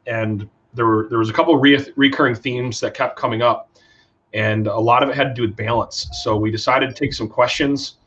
and there was a couple of recurring themes that kept coming up, and a lot of it had to do with balance. So we decided to take some questions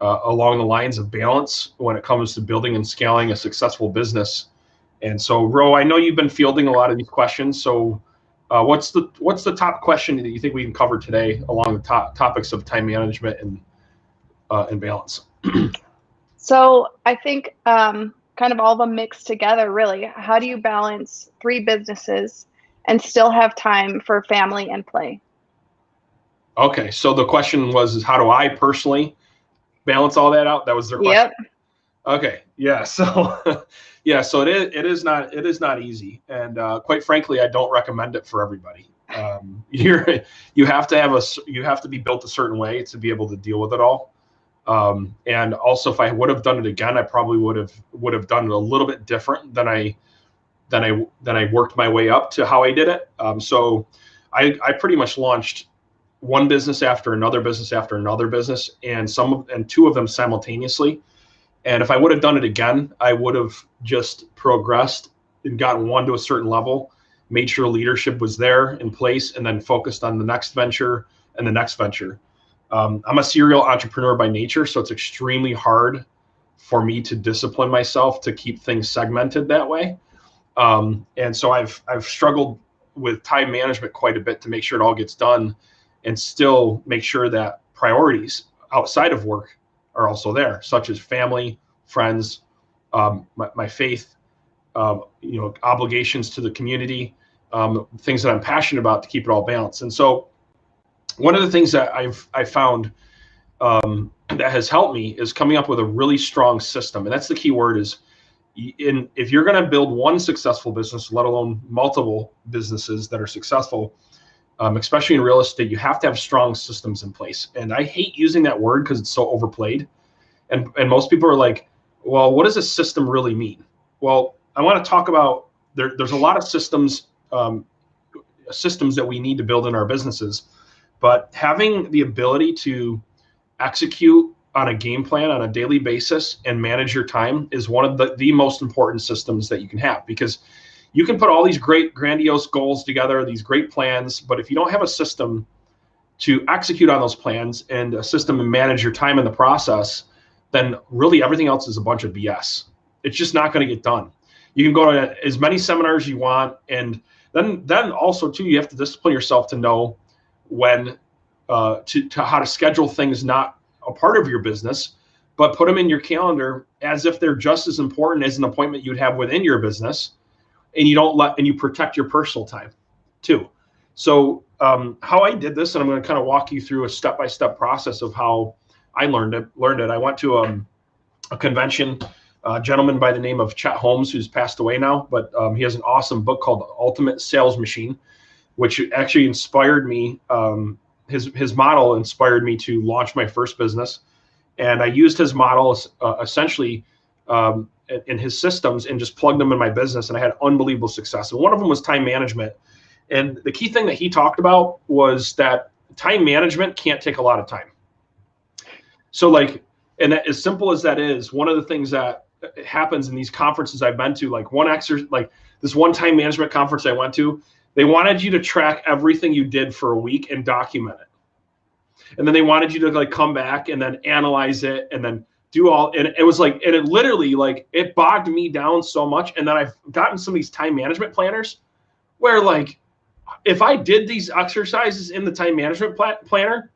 along the lines of balance when it comes to building and scaling a successful business. And so, Ro, I know you've been fielding a lot of these questions. So what's the top question that you think we can cover today along the topics of time management and balance? So I think kind of all of them mixed together, really. How do you balance 3 businesses and still have time for family and play? Okay, so the question was, how do I personally balance all that out? That was their question. Yep. Okay, yeah. So yeah, so it is not easy, and quite frankly, I don't recommend it for everybody. You have to be built a certain way to be able to deal with it all. And also, if I would have done it again, I probably would have done it a little bit different than I worked my way up to how I did it. So I pretty much launched one business after another business after another business, and 2 of them simultaneously. And if I would have done it again, I would have just progressed and gotten one to a certain level, made sure leadership was there in place, and then focused on the next venture and the next venture. I'm a serial entrepreneur by nature, so it's extremely hard for me to discipline myself to keep things segmented that way. And so I've struggled with time management quite a bit to make sure it all gets done and still make sure that priorities outside of work are also there, such as family, friends, my faith, obligations to the community, things that I'm passionate about to keep it all balanced. And so one of the things that I've found that has helped me is coming up with a really strong system. And that's the key word is if you're going to build one successful business, let alone multiple businesses that are successful, especially in real estate, you have to have strong systems in place. And I hate using that word because it's so overplayed. And most people are like, well, what does a system really mean? Well, I want to talk about there's a lot of systems that we need to build in our businesses, but having the ability to execute on a game plan on a daily basis and manage your time is one of the most important systems that you can have, because you can put all these great grandiose goals together, these great plans, but if you don't have a system to execute on those plans and a system to manage your time in the process, then really everything else is a bunch of BS. It's just not going to get done. You can go to as many seminars you want, and then also too, you have to discipline yourself to know when to how to schedule things not a part of your business, but put them in your calendar as if they're just as important as an appointment you'd have within your business. And you protect your personal time too. So how I did this, and I'm going to kind of walk you through a step-by-step process of how I learned it. I went to a convention, a gentleman by the name of Chet Holmes, who's passed away now, but he has an awesome book called The Ultimate Sales Machine, which actually inspired me. His model inspired me to launch my first business. And I used his model essentially in his systems and just plugged them in my business, and I had unbelievable success. And one of them was time management. And the key thing that he talked about was that time management can't take a lot of time. So and that, as simple as that is, one of the things that happens in these conferences I've been to, like this one time management conference I went to, they wanted you to track everything you did for a week and document it. And then they wanted you to come back and then analyze it and then do all, and it was and it literally it bogged me down so much. And then I've gotten some of these time management planners where if I did these exercises in the time management planner,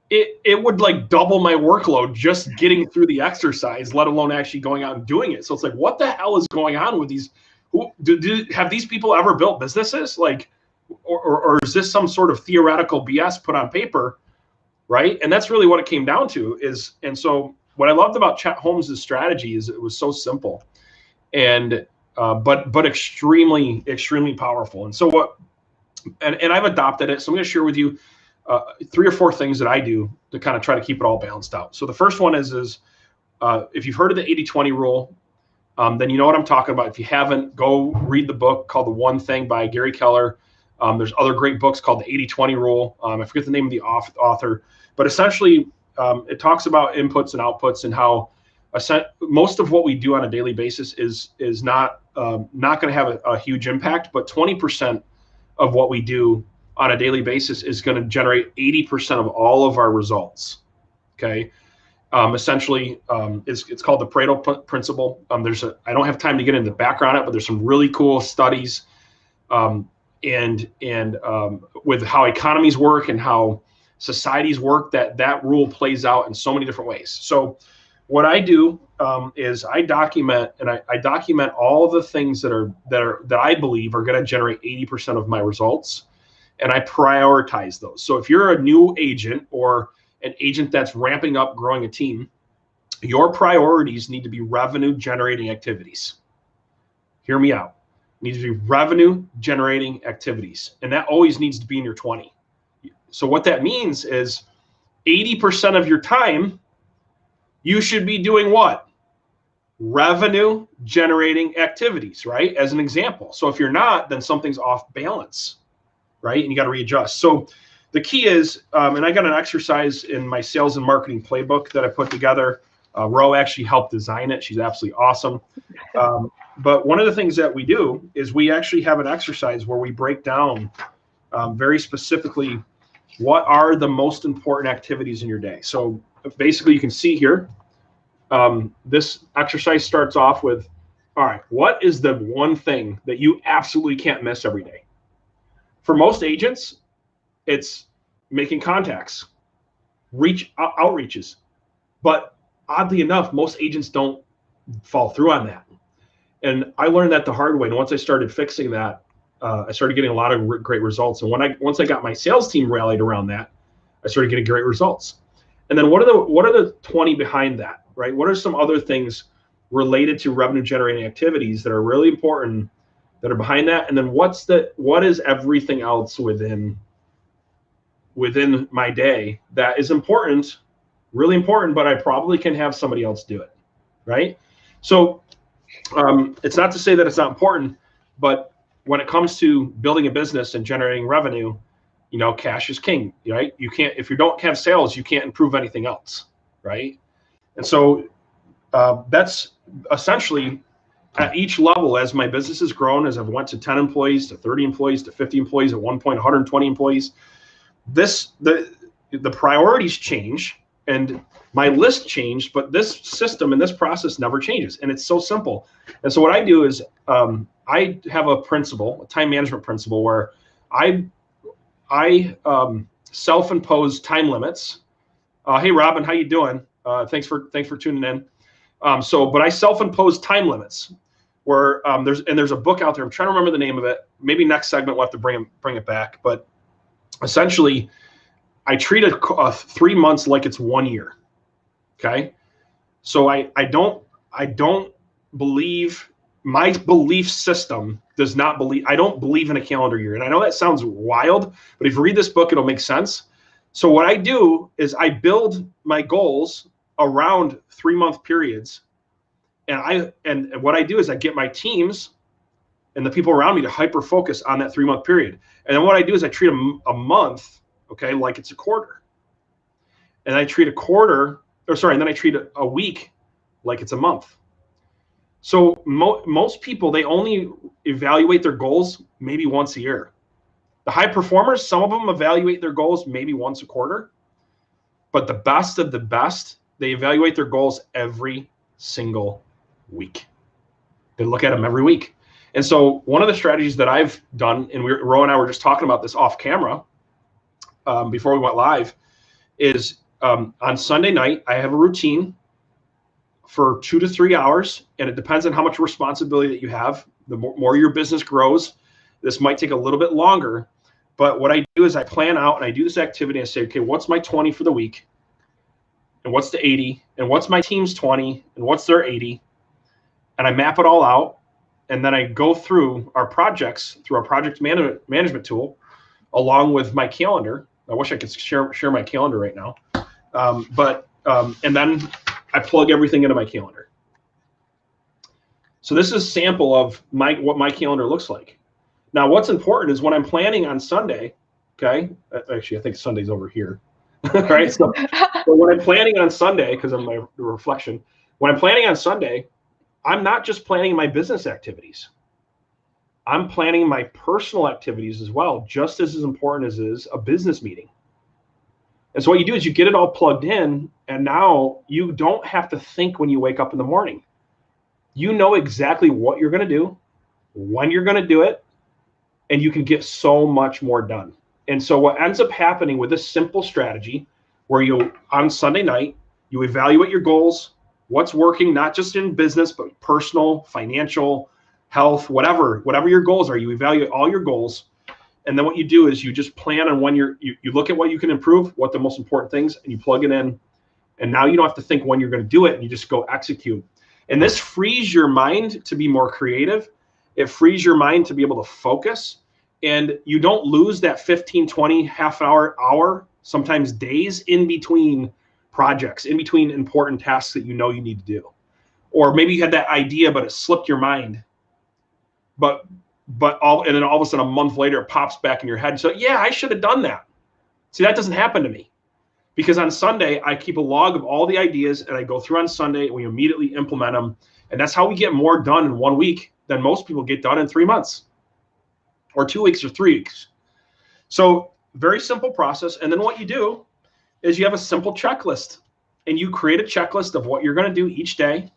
it would double my workload just getting through the exercise, let alone actually going out and doing it. So it's what the hell is going on with these? Have these people ever built businesses? Or is this some sort of theoretical BS put on paper? Right. And that's really what it came down to and so what I loved about Chet Holmes' strategy is it was so simple and but extremely, extremely powerful. And so and I've adopted it. So I'm going to share with you 3 or 4 things that I do to kind of try to keep it all balanced out. So the first one is if you've heard of the 80-20 rule, then you know what I'm talking about. If you haven't, go read the book called The One Thing by Gary Keller. There's other great books called the 80-20 rule. I forget the name of the author, but essentially it talks about inputs and outputs and how most of what we do on a daily basis is not going to have a huge impact, but 20% of what we do on a daily basis is going to generate 80% of all of our results. Okay. Essentially, it's called the Pareto Principle. I don't have time to get into the background on it, but there's some really cool studies, and with how economies work and how societies work, that rule plays out in so many different ways. So what I do is I document, and I document all the things that I believe are going to generate 80% of my results, and I prioritize those. So if you're a new agent or an agent that's ramping up, growing a team, your priorities need to be revenue generating activities. Hear me out. It needs to be revenue generating activities. And that always needs to be in your 20. So what that means is 80% of your time, you should be doing what? Revenue generating activities, right? As an example. So if you're not, then something's off balance, right? And you got to readjust. So the key is, and I got an exercise in my sales and marketing playbook that I put together. Ro actually helped design it. She's absolutely awesome. But one of the things that we do is we actually have an exercise where we break down very specifically what are the most important activities in your day. So basically you can see here, this exercise starts off with, all right, what is the one thing that you absolutely can't miss every day? For most agents, it's making contacts, outreaches. But oddly enough, most agents don't fall through on that. And I learned that the hard way. And once I started fixing that, I started getting a lot of great results. And once I got my sales team rallied around that, I started getting great results. And then what are the 20 behind that, right? What are some other things related to revenue generating activities that are really important that are behind that? And then what is everything else within my day that is important, really important, but I probably can have somebody else do it, right? So it's not to say that it's not important, but when it comes to building a business and generating revenue, cash is king, right? If you don't have sales, you can't improve anything else, right? And so that's essentially at each level, as my business has grown, as I've went to 10 employees, to 30 employees, to 50 employees, at one point 120 employees, the priorities change and my list changed, but this system and this process never changes, and it's so simple. And so what I do is I have a time management principle, where I self-impose time limits. Hey Robin, how you doing? Thanks for tuning in. But I self-impose time limits where there's a book out there. I'm trying to remember the name of it. Maybe next segment we'll have to bring it back. But essentially, I treat a 3 months like it's 1 year. Okay, so I don't believe, my belief system does not believe. I don't believe in a calendar year, and I know that sounds wild, but if you read this book, it'll make sense. So what I do is I build my goals around 3 month periods, and what I do is I get my teams and the people around me to hyper focus on that 3 month period. And then what I do is I treat a month, okay, like it's a quarter, and I treat and then I treat a week like it's a month. So most people, they only evaluate their goals maybe once a year. The high performers, some of them evaluate their goals maybe once a quarter, but the best of the best, they evaluate their goals every single week. They look at them every week. And so one of the strategies that I've done, and Ro and I were just talking about this off camera before we went live, is on Sunday night, I have a routine for 2 to 3 hours, and it depends on how much responsibility that you have. The more your business grows, this might take a little bit longer, but what I do is I plan out and I do this activity. And I say, okay, what's my 20 for the week? And what's the 80? And what's my team's 20? And what's their 80? And I map it all out. And then I go through our projects, through our project management tool, along with my calendar. I wish I could share my calendar right now. And then I plug everything into my calendar. So this is a sample of what my calendar looks like. Now, what's important is when I'm planning on Sunday, okay, actually, I think Sunday's over here, right? So when I'm planning on Sunday, because of my reflection, When I'm planning on Sunday, I'm not just planning my business activities. I'm planning my personal activities as well, just as important as is a business meeting. And so what you do is you get it all plugged in, and now you don't have to think when you wake up in the morning. You know exactly what you're going to do, when you're going to do it, and you can get so much more done. And so what ends up happening with this simple strategy, where you, on Sunday night, you evaluate your goals, what's working, not just in business, but personal, financial, health, whatever your goals are, you evaluate all your goals. And then what you do is you just plan on when you look at what you can improve, what the most important things, and you plug it in. And now you don't have to think when you're going to do it, and you just go execute. And this frees your mind to be more creative. It frees your mind to be able to focus. And you don't lose that 15, 20, half hour, sometimes days in between projects, in between important tasks that you know you need to do. Or maybe you had that idea, but it slipped your mind. And then all of a sudden, a month later, it pops back in your head. So yeah, I should have done that. See, that doesn't happen to me, because on Sunday, I keep a log of all the ideas, and I go through on Sunday, and we immediately implement them. And that's how we get more done in 1 week than most people get done in 3 months or 2 weeks or 3 weeks. So very simple process. And then what you do is you have a simple checklist, and you create a checklist of what you're going to do each day.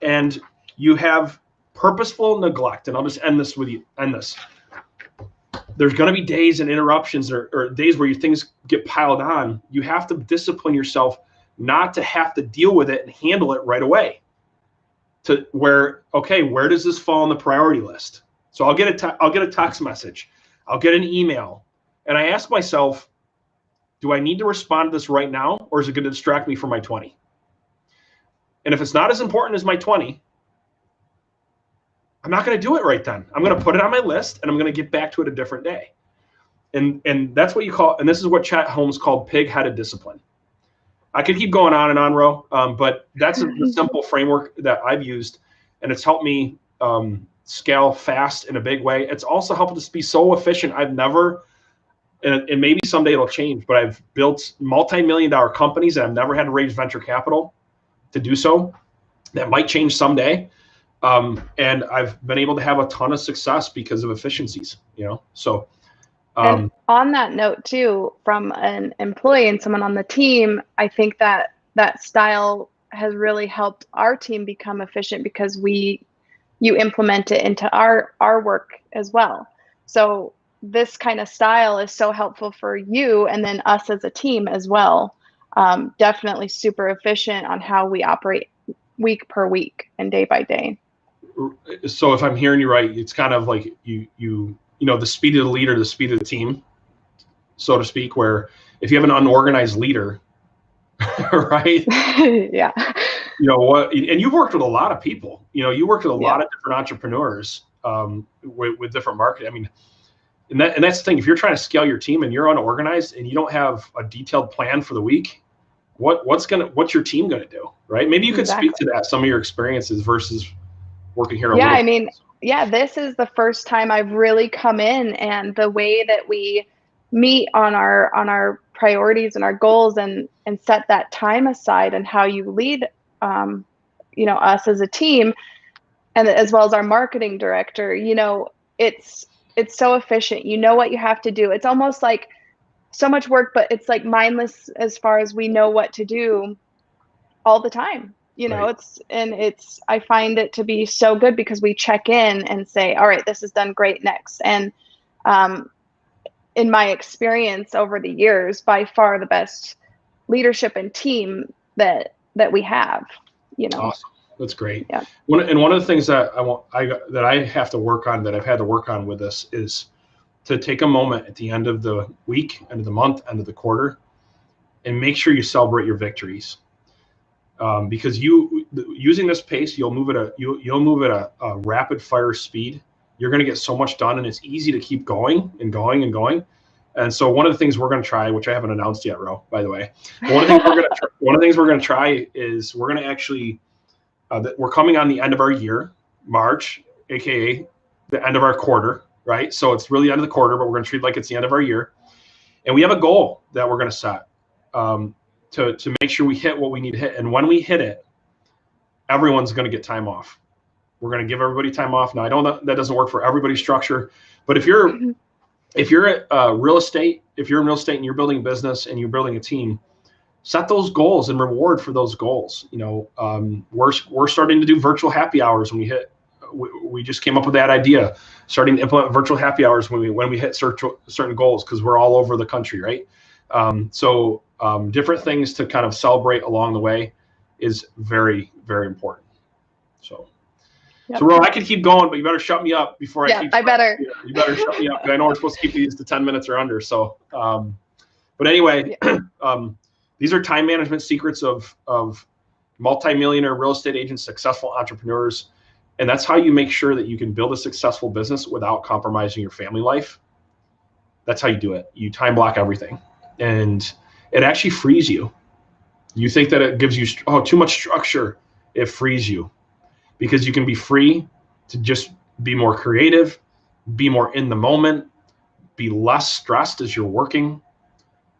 And you have purposeful neglect. And I'll just end this. There's going to be days and interruptions or days where your things get piled on. You have to discipline yourself not to have to deal with it and handle it right away. To where does this fall on the priority list? So I'll get a text message, I'll get an email, and I ask myself, do I need to respond to this right now, or is it going to distract me from my 20? And if it's not as important as my 20, I'm not going to do it right then. I'm going to put it on my list, and I'm going to get back to it a different day. And that's what you call, and this is what Chet Holmes called pig-headed discipline. I could keep going on and on, Ro, but that's the simple framework that I've used, and it's helped me scale fast in a big way. It's also helped us be so efficient. I've never, and maybe someday it'll change, but I've built multi-million-dollar companies, and I've never had to raise venture capital to do so. That might change someday. And I've been able to have a ton of success because of efficiencies, so. And on that note too, from an employee and someone on the team, I think that style has really helped our team become efficient, because you implement it into our work as well. So this kind of style is so helpful for you, and then us as a team as well. Definitely super efficient on how we operate week per week and day by day. So if I'm hearing you right, it's kind of like you know, the speed of the leader, the speed of the team, so to speak, where if you have an unorganized leader, right? Yeah. You know what? And you've worked with a lot of people. You worked with a lot of different entrepreneurs with different marketing. I mean, and that's the thing. If you're trying to scale your team and you're unorganized and you don't have a detailed plan for the week, what's your team gonna do, right? Maybe you could speak to that, some of your experiences versus working here. Yeah, I mean, yeah, this is the first time I've really come in, and the way that we meet on our priorities and our goals, and set that time aside, and how you lead, us as a team, and as well as our marketing director, it's so efficient. You know what you have to do. It's almost like so much work, but it's like mindless as far as we know what to do all the time. Right. I find it to be so good, because we check in and say, all right, this is done great, next. And in my experience over the years, by far the best leadership and team that we have. Awesome. That's great. Yeah. One of the things that I have to work on, that I've had to work on with this, is to take a moment at the end of the week, end of the month, end of the quarter, and make sure you celebrate your victories. Because using this pace, you'll move at a rapid fire speed. You're going to get so much done, and it's easy to keep going and going and going. And so one of the things we're going to try, which I haven't announced yet, Ro, by the way, one of the things we're going to try is we're going to actually we're coming on the end of our year, March, aka the end of our quarter, right? So it's really the end of the quarter, but we're going to treat it like it's the end of our year, and we have a goal that we're going to set. To make sure we hit what we need to hit. And when we hit it, everyone's going to get time off. We're going to give everybody time off. Now, I know that doesn't work for everybody's structure, but if you're real estate, if you're in real estate and you're building a business and you're building a team, set those goals and reward for those goals. You know, we're starting to do virtual happy hours when we just came up with that idea, starting to implement virtual happy hours when we hit certain goals, because we're all over the country, right? So different things to kind of celebrate along the way is very, very important. So. Yep. So, Ro, I could keep going, but you better shut me up before I keep. I better. You better shut me up. I know we're supposed to keep these to 10 minutes or under. So, but anyway, these are time management secrets of multimillionaire real estate agents, successful entrepreneurs, and that's how you make sure that you can build a successful business without compromising your family life. That's how you do it. You time block everything, and it actually frees you. You think that it gives you too much structure. It frees you. Because you can be free to just be more creative, be more in the moment, be less stressed as you're working.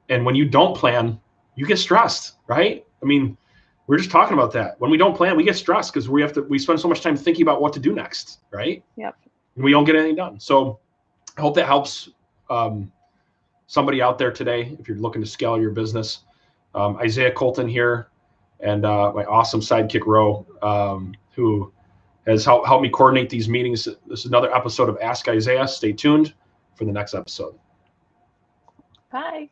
And when you don't plan, you get stressed, right? I mean, we're just talking about that. When we don't plan, we get stressed because we spend so much time thinking about what to do next, right? Yep. And we don't get anything done. So I hope that helps somebody out there today if you're looking to scale your business. Isaiah Colton here, and my awesome sidekick Ro, who has helped me coordinate these meetings. This is another episode of Ask Isaiah. Stay tuned for the next episode. Bye.